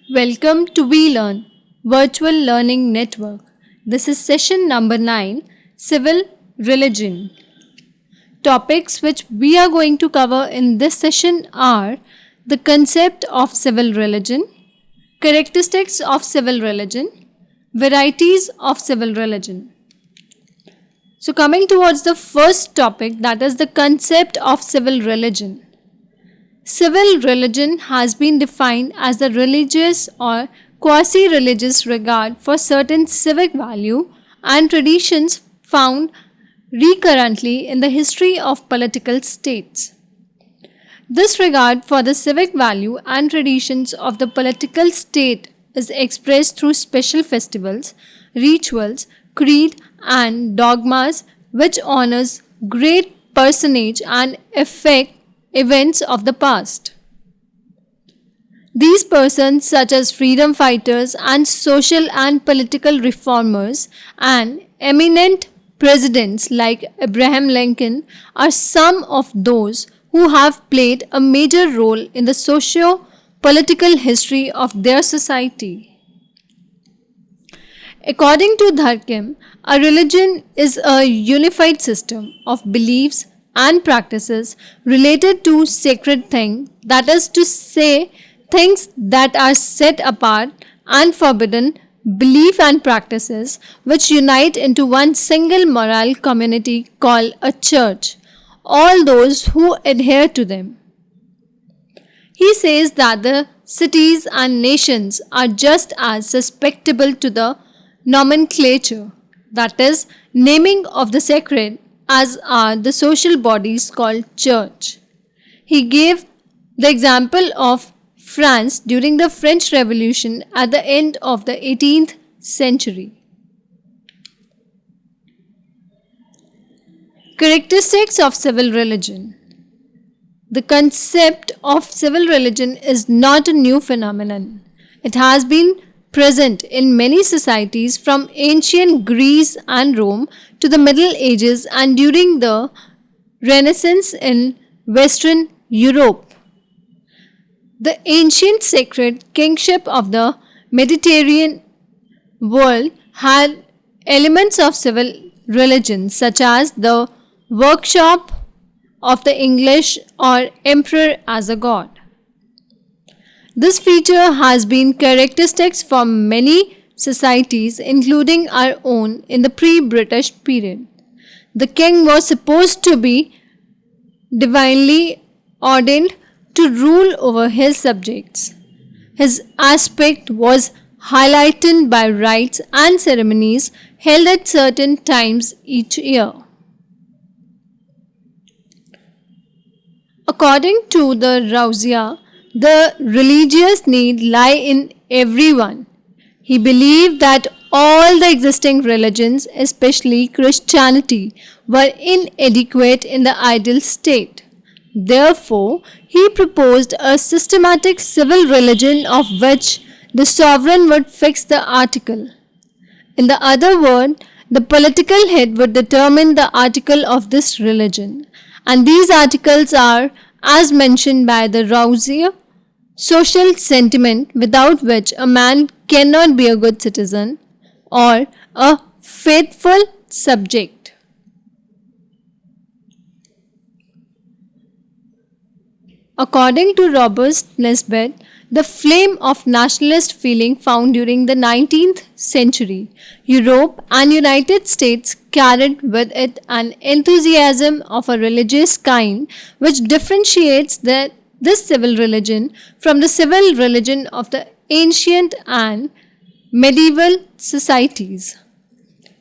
Welcome to We Learn Virtual Learning Network. This is session number 9, Civil Religion. Topics which we are going to cover in this session are the concept of civil religion, characteristics of civil religion, varieties of civil religion. So coming towards the first topic, that is the concept of civil religion. Civil religion has been defined as the religious or quasi-religious regard for certain civic value and traditions found recurrently in the history of political states. This regard for the civic value and traditions of the political state is expressed through special festivals, rituals, creed and dogmas which honors great personage and effect events of the past. These persons such as freedom fighters and social and political reformers and eminent presidents like Abraham Lincoln are some of those who have played a major role in the socio-political history of their society. According to Durkheim, a religion is a unified system of beliefs and practices related to sacred things, that is to say, things that are set apart and forbidden, belief and practices which unite into one single moral community called a church, all those who adhere to them. He says that the cities and nations are just as susceptible to the nomenclature, that is, naming of the sacred, as are the social bodies called church. He gave the example of France during the French Revolution at the end of the 18th century. Characteristics of civil religion. The concept of civil religion is not a new phenomenon. It has been present in many societies from ancient Greece and Rome to the Middle Ages and during the Renaissance in Western Europe. The ancient sacred kingship of the Mediterranean world had elements of civil religion such as the worship of the English or emperor as a god. This feature has been characteristics for many societies including our own in the pre-British period. The king was supposed to be divinely ordained to rule over his subjects. His aspect was highlighted by rites and ceremonies held at certain times each year. According to the Rauzia, the religious need lie in everyone. He believed that all the existing religions, especially Christianity, were inadequate in the ideal state. Therefore, he proposed a systematic civil religion of which the sovereign would fix the article. In the other word, the political head would determine the article of this religion, and these articles are, as mentioned by the Rauzia, social sentiment without which a man cannot be a good citizen or a faithful subject. According to Robert Nisbet, the flame of nationalist feeling found during the 19th century, Europe and United States carried with it an enthusiasm of a religious kind which differentiates this civil religion from the civil religion of the ancient and medieval societies.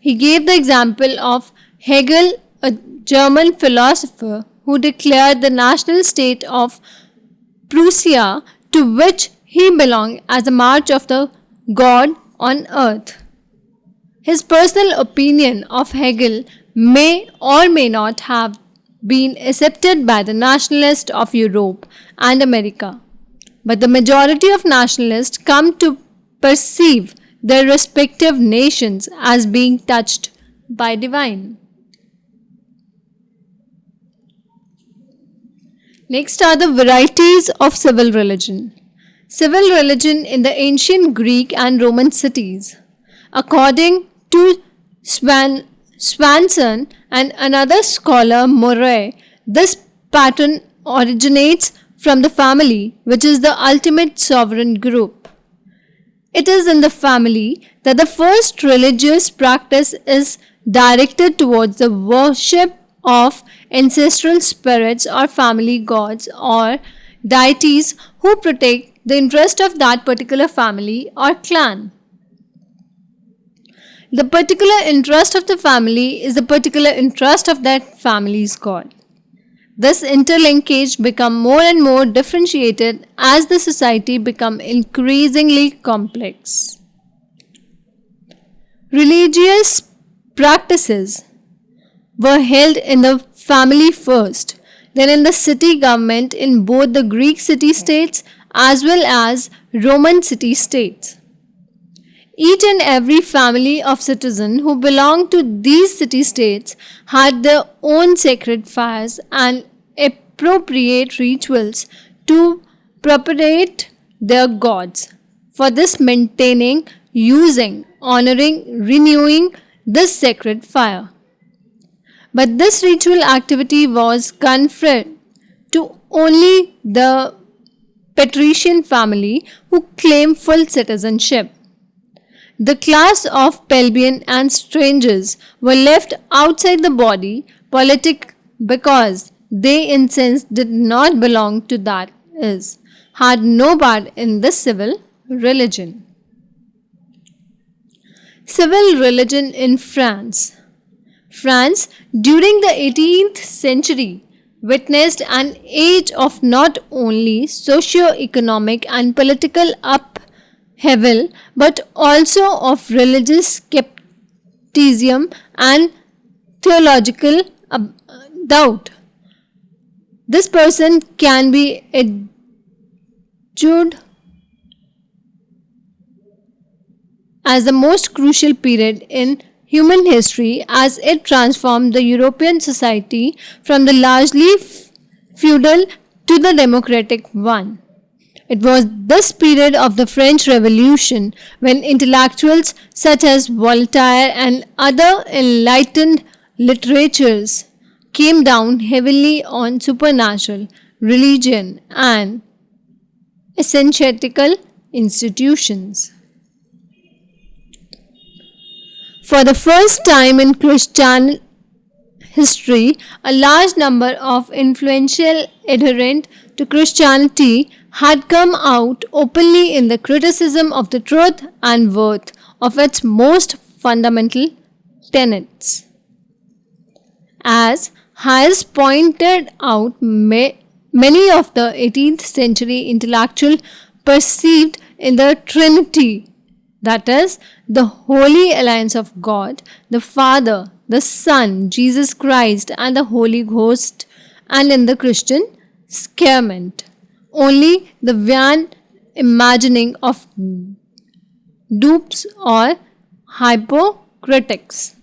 He gave the example of Hegel, a German philosopher who declared the national state of Prussia, to which he belonged, as a march of the God on earth. His personal opinion of Hegel may or may not have been accepted by the nationalists of Europe and America, but the majority of nationalists come to perceive their respective nations as being touched by divine. Next are the varieties of civil religion. Civil religion in the ancient Greek and Roman cities. According to Swanson and another scholar, Murray, this pattern originates from the family, which is the ultimate sovereign group. It is in the family that the first religious practice is directed towards the worship of ancestral spirits or family gods or deities who protect the interest of that particular family or clan. The particular interest of the family is the particular interest of that family's god. This interlinkage become more and more differentiated as the society become increasingly complex. Religious practices were held in the family first, then in the city government in both the Greek city-states as well as Roman city-states. Each and every family of citizens who belonged to these city-states had their own sacred fires and appropriate rituals to propitiate their gods. For this maintaining, using, honoring, renewing this sacred fire. But this ritual activity was confined to only the patrician family who claimed full citizenship. The class of plebeian and strangers were left outside the body politic because they in sense did not belong to that is, had no part in the civil religion. Civil religion in France. France during the 18th century witnessed an age of not only socio-economic and political upheaval but also of religious skepticism and theological doubt. This person can be adjudged as the most crucial period in human history as it transformed the European society from the largely feudal to the democratic one. It was this period of the French Revolution when intellectuals such as Voltaire and other enlightened literatures came down heavily on supernatural, religion and ascetical institutions. For the first time in Christian history, a large number of influential adherents to Christianity had come out openly in the criticism of the truth and worth of its most fundamental tenets. As has pointed out, many of the 18th century intellectuals perceived in the Trinity, that is, the Holy Alliance of God, the Father, the Son, Jesus Christ, and the Holy Ghost, and in the Christian sacrament, only the vain imagining of dupes or hypocritics.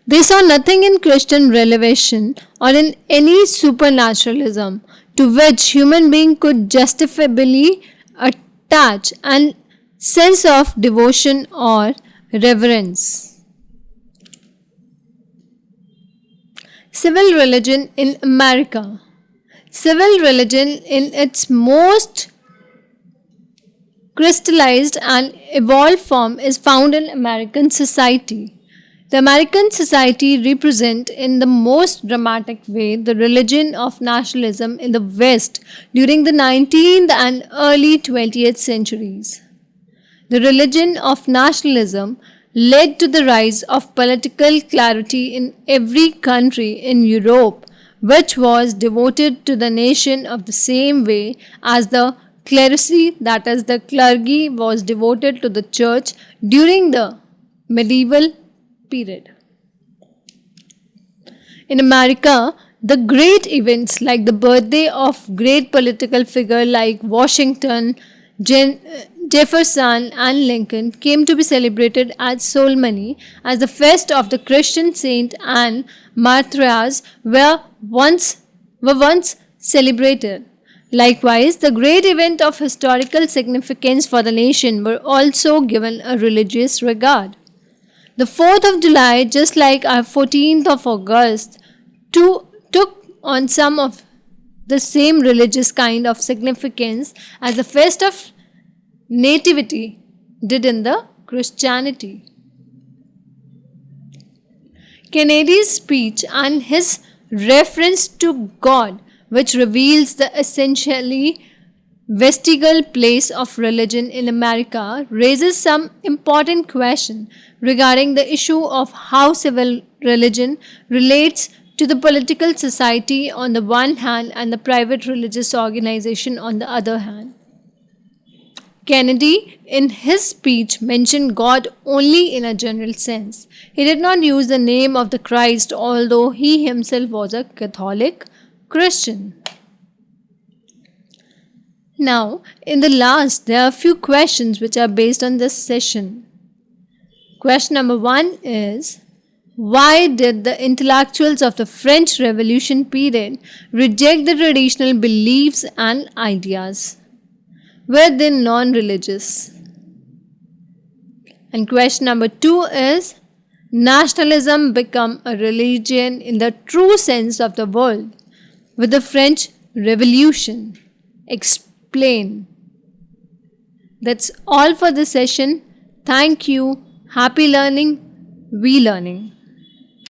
They saw nothing in Christian revelation or in any supernaturalism to which human being could justifiably attach an sense of devotion or reverence. Civil religion in America. Civil religion in its most crystallized and evolved form is found in American society. The American society represents in the most dramatic way the religion of nationalism in the West during the 19th and early 20th centuries. The religion of nationalism led to the rise of political clarity in every country in Europe, which was devoted to the nation of the same way as the clerisy, that is, the clergy, was devoted to the church during the medieval period. In America, the great events like the birthday of great political figures like Washington, Jefferson and Lincoln came to be celebrated as solemnly as the feast of the Christian saint and martyrs were once celebrated. Likewise, the great event of historical significance for the nation were also given a religious regard. The 4th of July, just like our 14th of August, took on some of the same religious kind of significance as the feast of Nativity did in the Christianity. Kennedy's speech and his reference to God, which reveals the essentially vestigial place of religion in America, raises some important question regarding the issue of how civil religion relates to the political society on the one hand and the private religious organization on the other hand. Kennedy, in his speech, mentioned God only in a general sense. He did not use the name of the Christ, although he himself was a Catholic Christian. Now, in the last, there are a few questions which are based on this session. Question number 1 is, why did the intellectuals of the French Revolution period reject the traditional beliefs and ideas? Were they non-religious? And question number 2 is, nationalism become a religion in the true sense of the word with the French Revolution? Explain. That's all for this session. Thank you. Happy learning. We learning.